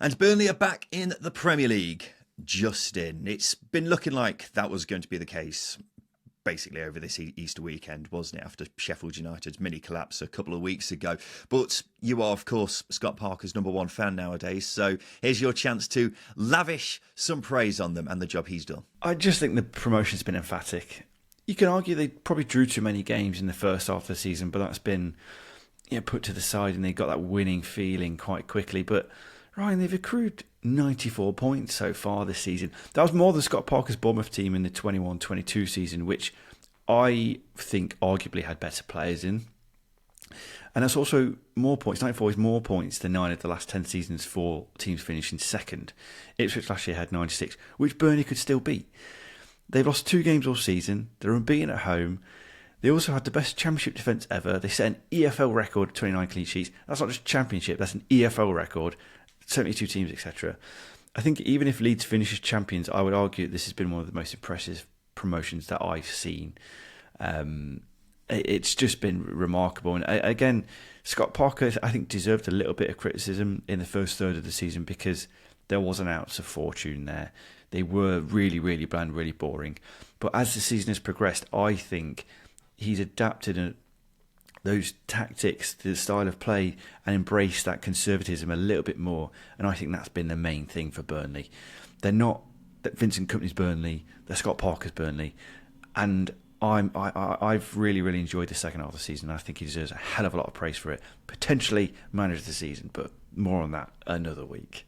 And Burnley are back in the Premier League. Justin, it's been looking like that was going to be the case basically over this Easter weekend, wasn't it, after Sheffield United's mini collapse a couple of weeks ago. But you are, of course, Scott Parker's number one fan nowadays, so here's your chance to lavish some praise on them and the job he's done. I just think the promotion's been emphatic. You can argue they probably drew too many games in the first half of the season, but that's been put to the side and they got that winning feeling quite quickly. But Ryan, they've accrued 94 points so far this season. That was more than Scott Parker's Bournemouth team in the 21-22 season, which I think arguably had better players in. And that's also more points. 94 is more points than 9 of the last 10 seasons for teams finishing second. Ipswich last year had 96, which Burnley could still beat. They've lost 2 games all season. They're unbeaten at home. They also had the best championship defence ever. They set an EFL record, 29 clean sheets. That's not just championship, that's an EFL record. 72 teams, etc. I think even if Leeds finishes champions, I would argue this has been one of the most impressive promotions that I've seen. It's just been remarkable. And again, Scott Parker, I think, deserved a little bit of criticism in the first third of the season because there was an ounce of fortune there. They were really, really bland, really boring. But as the season has progressed, I think he's adapted those tactics, the style of play, and embrace that conservatism a little bit more. And I think that's been the main thing for Burnley. They're not Vincent Kompany's Burnley, they're Scott Parker's Burnley. And I've really, really enjoyed the second half of the season. I think he deserves a hell of a lot of praise for it. Potentially manager of the season, but more on that another week.